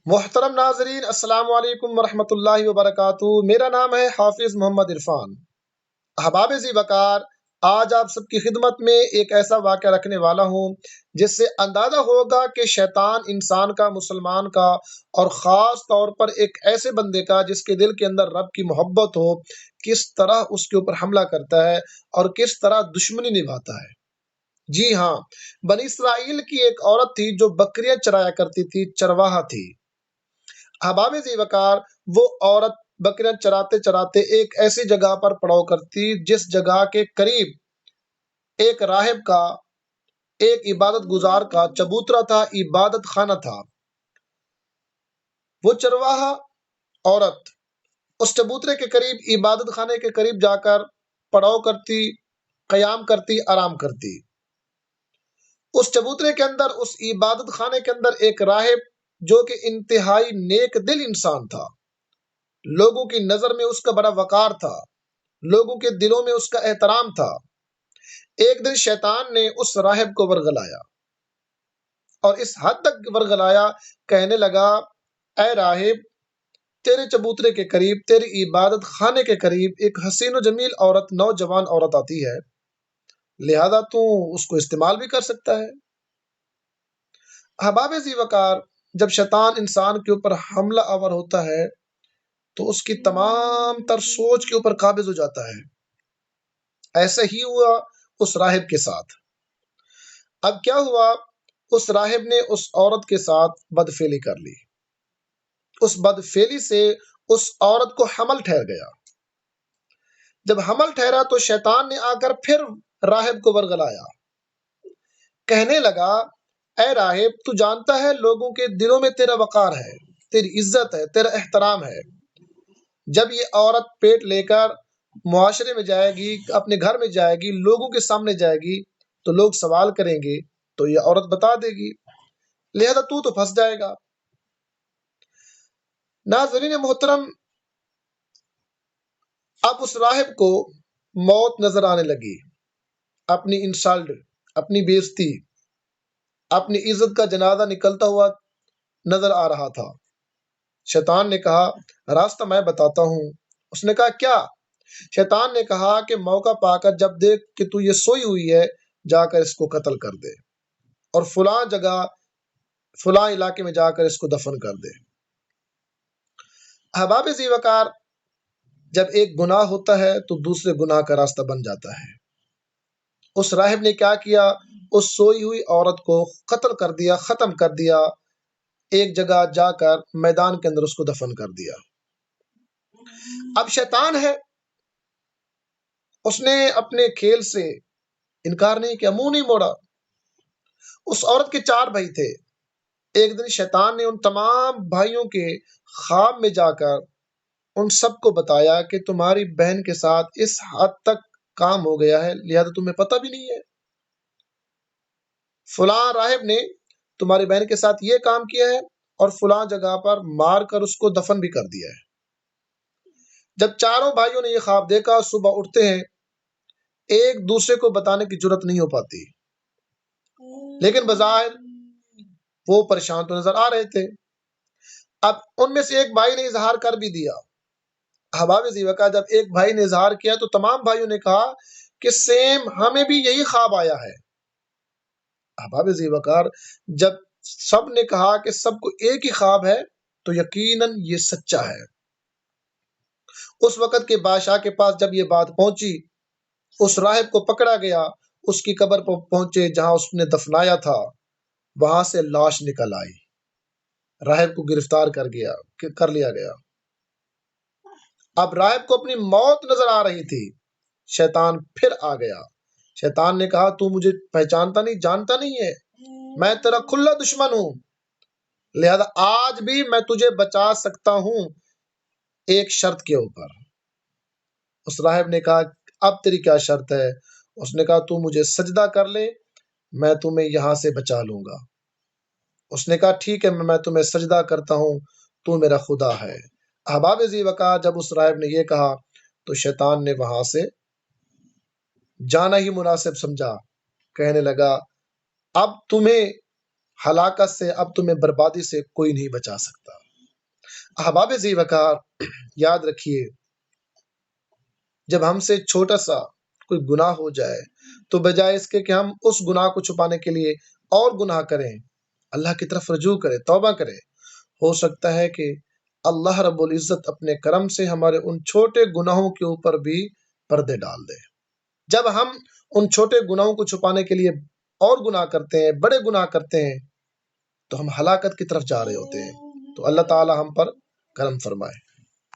محترم ناظرین، السلام علیکم ورحمۃ اللہ وبرکاتہ۔ میرا نام ہے حافظ محمد عرفان۔ احباب ذی وقار، آج آپ سب کی خدمت میں ایک ایسا واقعہ رکھنے والا ہوں جس سے اندازہ ہوگا کہ شیطان انسان کا، مسلمان کا، اور خاص طور پر ایک ایسے بندے کا جس کے دل کے اندر رب کی محبت ہو، کس طرح اس کے اوپر حملہ کرتا ہے اور کس طرح دشمنی نبھاتا ہے۔ جی ہاں، بنی اسرائیل کی ایک عورت تھی جو بکریاں چرایا کرتی تھی، چرواہا تھی۔ احباب ذی وقار، وہ عورت بکریاں چراتے چراتے ایک ایسی جگہ پر پڑاؤ کرتی جس جگہ کے قریب ایک راہب کا، ایک عبادت گزار کا چبوترا تھا، عبادت خانہ تھا۔ وہ چرواہا عورت اس چبوترے کے قریب، عبادت خانے کے قریب جا کر پڑاؤ کرتی، قیام کرتی، آرام کرتی۔ اس چبوترے کے اندر، اس عبادت خانے کے اندر ایک راہب جو کہ انتہائی نیک دل انسان تھا، لوگوں کی نظر میں اس کا بڑا وقار تھا، لوگوں کے دلوں میں اس کا احترام تھا۔ ایک دن شیطان نے اس راہب کو ورغلایا، اور اس حد تک ورغلایا، کہنے لگا، اے راہب، تیرے چبوترے کے قریب، تیری عبادت خانے کے قریب ایک حسین و جمیل عورت، نوجوان عورت آتی ہے، لہذا تو اس کو استعمال بھی کر سکتا ہے۔ احباب ذی وقار، جب شیطان انسان کے اوپر حملہ آور ہوتا ہے تو اس کی تمام تر سوچ کے اوپر قابض ہو جاتا ہے۔ ایسا ہی ہوا اس راہب کے ساتھ۔ اب کیا ہوا، اس راہب نے اس عورت کے ساتھ بدفعلی کر لی۔ اس بدفعلی سے اس عورت کو حمل ٹھہر گیا۔ جب حمل ٹھہرا تو شیطان نے آ کر پھر راہب کو ورغلایا، کہنے لگا، اے راہب، تو جانتا ہے لوگوں کے دلوں میں تیرا وقار ہے، تیری عزت ہے، تیرا احترام ہے۔ جب یہ عورت پیٹ لے کر معاشرے میں جائے گی، اپنے گھر میں جائے گی، لوگوں کے سامنے جائے گی، تو لوگ سوال کریں گے تو یہ عورت بتا دے گی، لہذا تو پھنس جائے گا۔ ناظرین محترم، اب اس راہب کو موت نظر آنے لگی، اپنی انسلٹ، اپنی بےزتی، اپنی عزت کا جنازہ نکلتا ہوا نظر آ رہا تھا۔ شیطان نے کہا، راستہ میں بتاتا ہوں۔ اس نے کہا، کیا؟ شیطان نے کہا کہ موقع پا کر جب دیکھ کہ تو یہ سوئی ہوئی ہے، جا کر اس کو قتل کر دے، اور فلاں جگہ، فلاں علاقے میں جا کر اس کو دفن کر دے۔ احباب ذی وقار، جب ایک گناہ ہوتا ہے تو دوسرے گناہ کا راستہ بن جاتا ہے۔ اس راہب نے کیا کیا، اس سوئی ہوئی عورت کو قتل کر دیا، ختم کر دیا، ایک جگہ جا کر میدان کے اندر اس کو دفن کر دیا۔ اب شیطان ہے، اس نے اپنے کھیل سے انکار نہیں کیا، منہ نہیں موڑا۔ اس عورت کے 4 بھائی تھے۔ ایک دن شیطان نے ان تمام بھائیوں کے خواب میں جا کر ان سب کو بتایا کہ تمہاری بہن کے ساتھ اس حد تک کام ہو گیا ہے، لہذا تمہیں پتہ بھی نہیں ہے۔ فلاں راہب نے تمہاری بہن کے ساتھ یہ کام کیا ہے، اور فلاں جگہ پر مار کر اس کو دفن بھی کر دیا ہے۔ جب چاروں بھائیوں نے یہ خواب دیکھا، صبح اٹھتے ہیں، ایک دوسرے کو بتانے کی جرت نہیں ہو پاتی، لیکن بظاہر وہ پریشان تو نظر آ رہے تھے۔ اب ان میں سے ایک بھائی نے اظہار کر بھی دیا۔ احباب ذی وقار، جب ایک بھائی نے اظہار کیا تو تمام بھائیوں نے کہا کہ سیم ہمیں بھی یہی خواب آیا ہے۔ احباب ذی وقار، جب سب نے کہا کہ سب کو ایک ہی خواب ہے تو یقیناً یہ سچا ہے۔ اس وقت کے بادشاہ کے پاس جب یہ بات پہنچی، اس راہب کو پکڑا گیا، اس کی قبر پر پہنچے جہاں اس نے دفنایا تھا، وہاں سے لاش نکل آئی، راہب کو گرفتار کر لیا گیا۔ اب راہب کو اپنی موت نظر آ رہی تھی، شیطان پھر آ گیا۔ شیطان نے کہا، تو مجھے پہچانتا نہیں، جانتا نہیں ہے، میں تیرا کھلا دشمن ہوں، لہذا آج بھی میں تجھے بچا سکتا ہوں، ایک شرط کے اوپر۔ اس راہب نے کہا، اب تیری کیا شرط ہے؟ اس نے کہا، تو مجھے سجدہ کر لے، میں تمہیں یہاں سے بچا لوں گا۔ اس نے کہا، ٹھیک ہے، میں تمہیں سجدہ کرتا ہوں، تو میرا خدا ہے۔ احباب ذی وقار، جب اس راہب نے یہ کہا تو شیطان نے وہاں سے جانا ہی مناسب سمجھا، کہنے لگا، اب تمہیں ہلاکت سے اب تمہیں بربادی سے کوئی نہیں بچا سکتا۔ احباب ذی وقار، یاد رکھیے جب ہم سے چھوٹا سا کوئی گناہ ہو جائے تو بجائے اس کے کہ ہم اس گناہ کو چھپانے کے لیے اور گناہ کریں، اللہ کی طرف رجوع کریں، توبہ کریں، ہو سکتا ہے کہ اللہ رب العزت اپنے کرم سے ہمارے ان چھوٹے گناہوں کے اوپر بھی پردے ڈال دے۔ جب ہم ان چھوٹے گناہوں کو چھپانے کے لیے اور گناہ کرتے ہیں، بڑے گناہ کرتے ہیں، تو ہم ہلاکت کی طرف جا رہے ہوتے ہیں۔ تو اللہ تعالی ہم پر کرم فرمائے۔